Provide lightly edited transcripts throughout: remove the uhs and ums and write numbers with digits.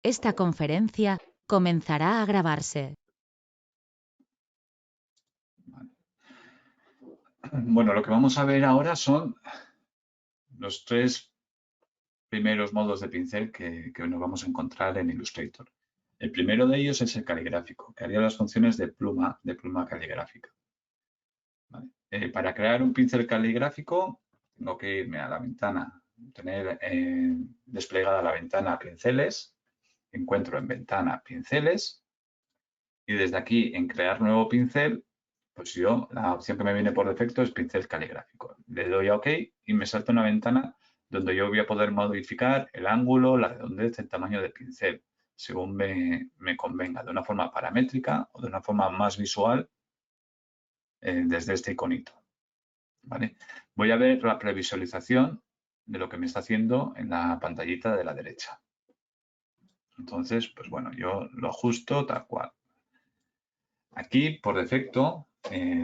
Esta conferencia comenzará a grabarse. Bueno, lo que vamos a ver ahora son los tres primeros modos de pincel que nos vamos a encontrar en Illustrator. El primero de ellos es el caligráfico, que haría las funciones de pluma caligráfica. ¿Vale? Para crear un pincel caligráfico tengo que irme a la ventana, tener desplegada la ventana pinceles, encuentro en ventana pinceles y desde aquí en crear nuevo pincel, pues yo la opción que me viene por defecto es pincel caligráfico. Le doy a OK y me salta una ventana donde yo voy a poder modificar el ángulo, la redondez, el tamaño del pincel, según me convenga, de una forma paramétrica o de una forma más visual desde este iconito. ¿Vale? Voy a ver la previsualización de lo que me está haciendo en la pantallita de la derecha. Entonces, pues bueno, yo lo ajusto tal cual. Aquí, por defecto,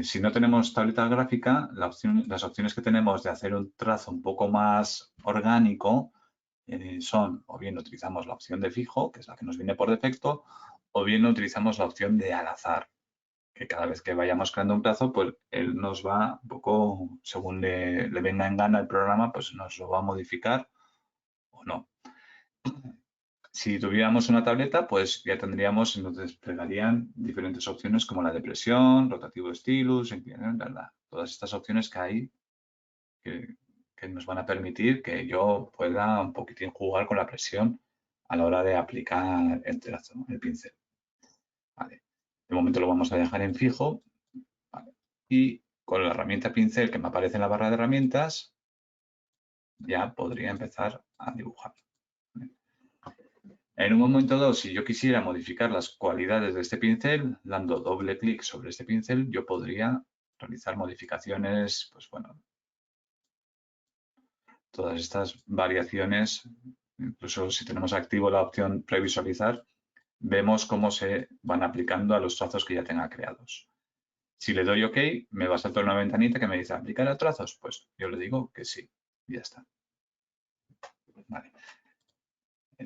si no tenemos tableta gráfica, las opciones que tenemos de hacer un trazo un poco más orgánico son, o bien utilizamos la opción de fijo, que es la que nos viene por defecto, o bien utilizamos la opción de al azar, que cada vez que vayamos creando un trazo, pues él nos va un poco, según le venga en gana el programa, pues nos lo va a modificar o no. Si tuviéramos una tableta, pues ya tendríamos, nos desplegarían diferentes opciones como la de presión, rotativo stylus, inclinación, ¿verdad? Todas estas opciones que hay que nos van a permitir que yo pueda un poquitín jugar con la presión a la hora de aplicar el trazo, el pincel. Vale. De momento lo vamos a dejar en fijo. Vale. Y con la herramienta pincel que me aparece en la barra de herramientas, ya podría empezar a dibujar. En un momento dado, si yo quisiera modificar las cualidades de este pincel, dando doble clic sobre este pincel, yo podría realizar modificaciones, pues bueno, todas estas variaciones, incluso si tenemos activo la opción previsualizar, vemos cómo se van aplicando a los trazos que ya tenga creados. Si le doy OK, me va a saltar una ventanita que me dice aplicar a trazos. Pues yo le digo que sí, y ya está. Vale.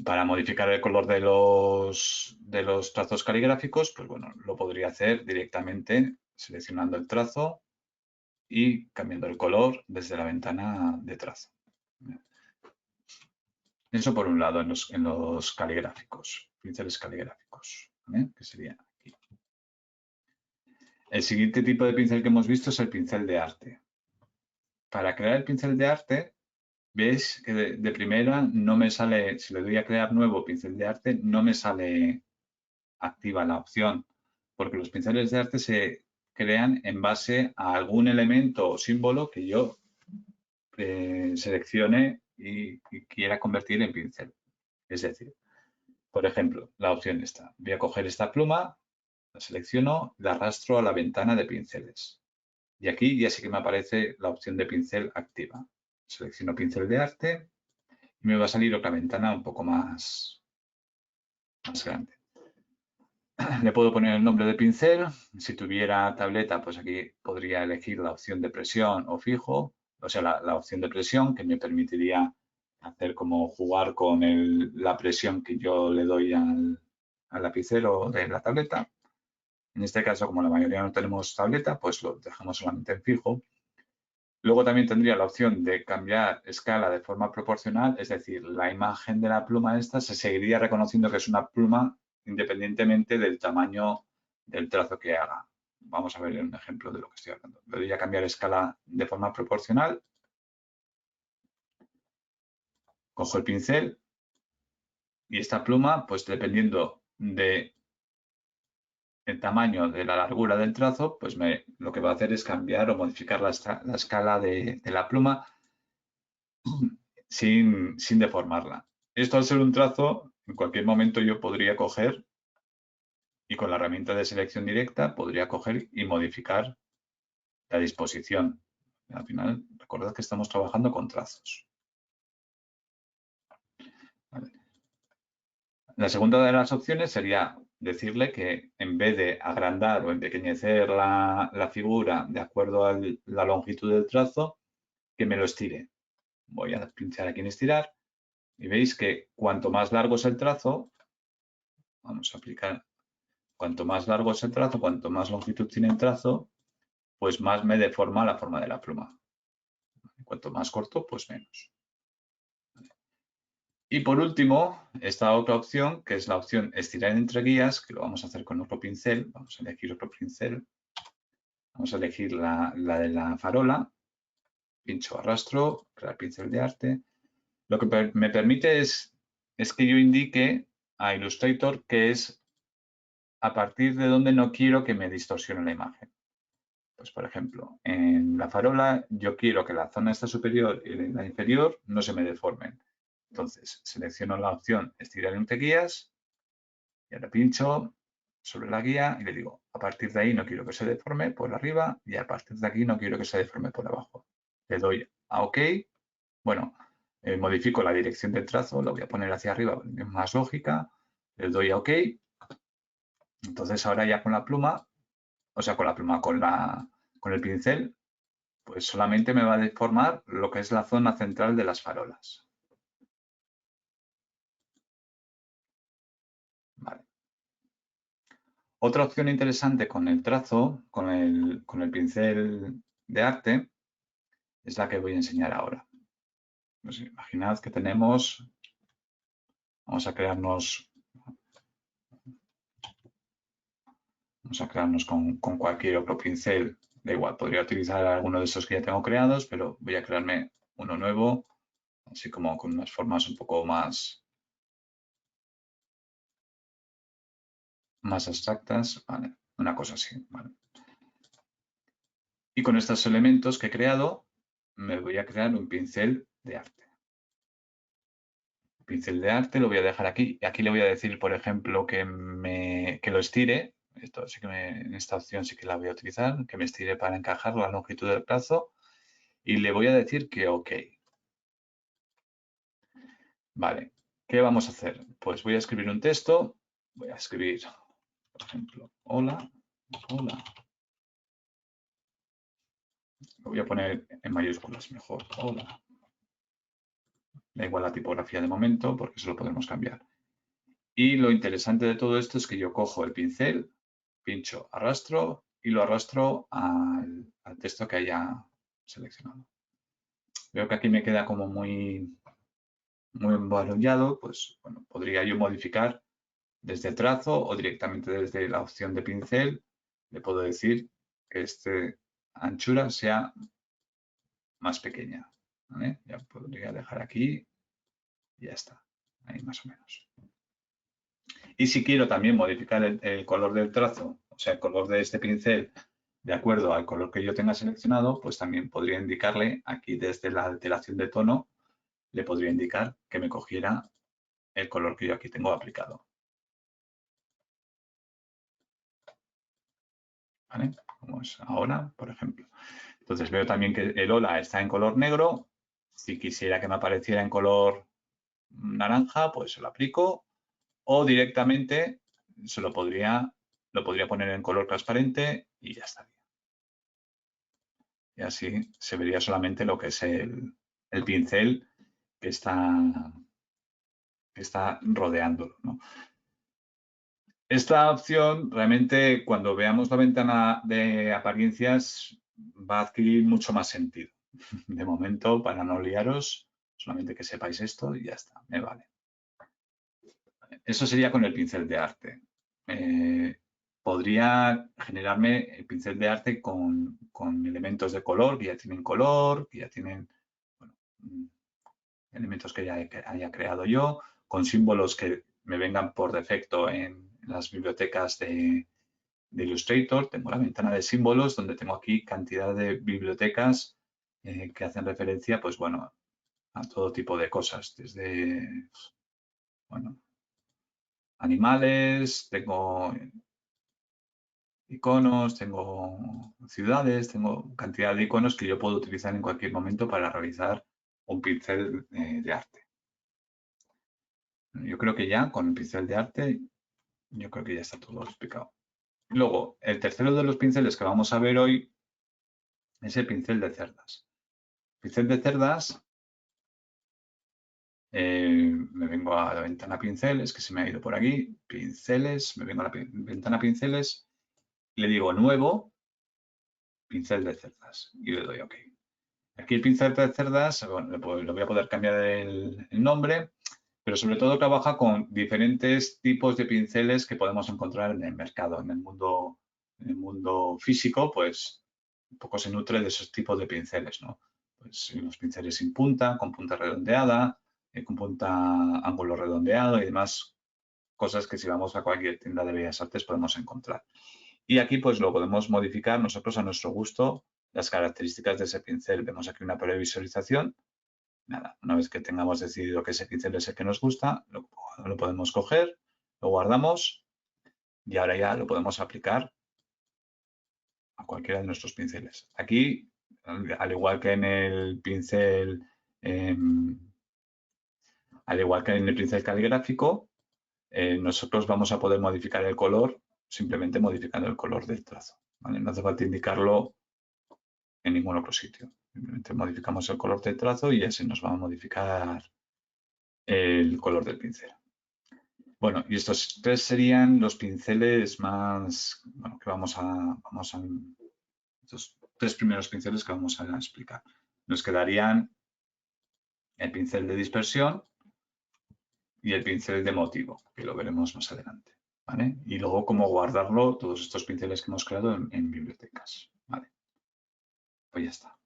Para modificar el color de los trazos caligráficos, pues bueno, lo podría hacer directamente seleccionando el trazo y cambiando el color desde la ventana de trazo. Eso por un lado, en los caligráficos, pinceles caligráficos, ¿vale? Que sería aquí. El siguiente tipo de pincel que hemos visto es el pincel de arte. Para crear el pincel de arte, veis que de primera no me sale, si le doy a crear nuevo pincel de arte, no me sale activa la opción, porque los pinceles de arte se crean en base a algún elemento o símbolo que yo seleccione y quiera convertir en pincel. Es decir, por ejemplo, la opción esta. Voy a coger esta pluma, la selecciono, la arrastro a la ventana de pinceles. Y aquí ya sí que me aparece la opción de pincel activa. Selecciono pincel de arte y me va a salir otra ventana un poco más grande. Le puedo poner el nombre de pincel. Si tuviera tableta, pues aquí podría elegir la opción de presión o fijo, o sea, la opción de presión que me permitiría hacer como jugar con la presión que yo le doy al lapicero de la tableta. En este caso, como la mayoría no tenemos tableta, pues lo dejamos solamente en fijo. Luego también tendría la opción de cambiar escala de forma proporcional, es decir, la imagen de la pluma esta se seguiría reconociendo que es una pluma independientemente del tamaño del trazo que haga. Vamos a ver un ejemplo de lo que estoy hablando. Le doy a cambiar escala de forma proporcional, cojo el pincel y esta pluma, pues dependiendo de el tamaño de la largura del trazo, pues lo que va a hacer es cambiar o modificar la escala de la pluma sin deformarla. Esto al ser un trazo, en cualquier momento yo podría coger y con la herramienta de selección directa podría coger y modificar la disposición. Al final, recordad que estamos trabajando con trazos. ¿Vale? La segunda de las opciones sería decirle que en vez de agrandar o empequeñecer la figura de acuerdo a la longitud del trazo, que me lo estire. Voy a pinchar aquí en estirar y veis que cuanto más largo es el trazo, vamos a aplicar, cuanto más largo es el trazo, cuanto más longitud tiene el trazo, pues más me deforma la forma de la pluma. Cuanto más corto, pues menos. Y por último, esta otra opción, que es la opción estirar entre guías, que lo vamos a hacer con otro pincel. Vamos a elegir otro pincel. Vamos a elegir la de la farola. Pincho, arrastro, crear pincel de arte. Lo que me permite es que yo indique a Illustrator que es a partir de donde no quiero que me distorsione la imagen. Pues, por ejemplo, en la farola yo quiero que la zona esta superior y la inferior no se me deformen. Entonces, selecciono la opción estirar entre guías y ahora pincho sobre la guía y le digo, a partir de ahí no quiero que se deforme por arriba y a partir de aquí no quiero que se deforme por abajo. Le doy a OK. Bueno, modifico la dirección del trazo, lo voy a poner hacia arriba, es más lógica. Le doy a OK. Entonces ahora ya con la pluma, o sea, con la pluma, con el pincel, pues solamente me va a deformar lo que es la zona central de las farolas. Vale. Otra opción interesante con el trazo, con el pincel de arte, es la que voy a enseñar ahora. Pues imaginad que tenemos, vamos a crearnos con cualquier otro pincel. Da igual, podría utilizar alguno de estos que ya tengo creados, pero voy a crearme uno nuevo, así como con unas formas un poco más abstractas. Vale, una cosa así. Vale. Y con estos elementos que he creado, me voy a crear un pincel de arte. Pincel de arte lo voy a dejar aquí. Y aquí le voy a decir, por ejemplo, que lo estire. Esto sí que en esta opción sí que la voy a utilizar, que me estire para encajar la longitud del trazo. Y le voy a decir que OK. Vale, ¿qué vamos a hacer? Pues voy a escribir un texto. Voy a escribir, por ejemplo, hola, hola. Lo voy a poner en mayúsculas mejor. Hola. Da igual la tipografía de momento porque eso lo podemos cambiar. Y lo interesante de todo esto es que yo cojo el pincel, pincho, arrastro y lo arrastro al texto que haya seleccionado. Veo que aquí me queda como muy embarullado, pues bueno, podría yo modificar desde el trazo o directamente desde la opción de pincel. Le puedo decir que esta anchura sea más pequeña. ¿Vale? Ya podría dejar aquí y ya está. Ahí más o menos. Y si quiero también modificar el color del trazo, o sea, el color de este pincel, de acuerdo al color que yo tenga seleccionado, pues también podría indicarle aquí desde la alteración de tono, le podría indicar que me cogiera el color que yo aquí tengo aplicado. ¿Vale? Como es ahora, por ejemplo. Entonces veo también que el hola está en color negro. Si quisiera que me apareciera en color naranja, pues se lo aplico. O directamente lo podría poner en color transparente y ya estaría. Y así se vería solamente lo que es el pincel que está rodeándolo, ¿no? Esta opción realmente cuando veamos la ventana de apariencias va a adquirir mucho más sentido. De momento, para no liaros, solamente que sepáis esto y ya está, me vale. Eso sería con el pincel de arte. Podría generarme el pincel de arte con elementos de color que ya tienen color, que ya tienen bueno, elementos que ya haya creado yo, con símbolos que me vengan por defecto en las bibliotecas de Illustrator. Tengo la ventana de símbolos donde tengo aquí cantidad de bibliotecas que hacen referencia, pues bueno, a todo tipo de cosas, desde, bueno, animales, tengo iconos, tengo ciudades, tengo cantidad de iconos que yo puedo utilizar en cualquier momento para realizar un pincel de arte. Yo creo que ya con el pincel de arte, yo creo que ya está todo explicado. Luego, el tercero de los pinceles que vamos a ver hoy es el pincel de cerdas. El pincel de cerdas me vengo a la ventana pinceles, que se me ha ido por aquí, pinceles, me vengo a la ventana pinceles, le digo nuevo, pincel de cerdas y le doy OK. Aquí el pincel de cerdas, bueno, le voy a poder cambiar el nombre, pero sobre todo trabaja con diferentes tipos de pinceles que podemos encontrar en el mercado. En el mundo físico, pues un poco se nutre de esos tipos de pinceles, ¿no? Pues los pinceles sin punta, con punta redondeada, con punta ángulo redondeado y demás cosas que si vamos a cualquier tienda de Bellas Artes podemos encontrar. Y aquí pues lo podemos modificar nosotros a nuestro gusto las características de ese pincel. Vemos aquí una previsualización. Nada, una vez que tengamos decidido que ese pincel es el que nos gusta, lo podemos coger, lo guardamos y ahora ya lo podemos aplicar a cualquiera de nuestros pinceles. Aquí, al igual que en el pincel, caligráfico, nosotros vamos a poder modificar el color simplemente modificando el color del trazo. ¿Vale? No hace falta indicarlo en ningún otro sitio. Simplemente modificamos el color del trazo y así nos va a modificar el color del pincel. Bueno, y estos tres serían los pinceles más, bueno, que estos tres primeros pinceles que vamos a explicar. Nos quedarían el pincel de dispersión y el pincel de motivo, que lo veremos más adelante. ¿Vale? Y luego cómo guardarlo, todos estos pinceles que hemos creado en bibliotecas. ¿Vale? Pues ya está.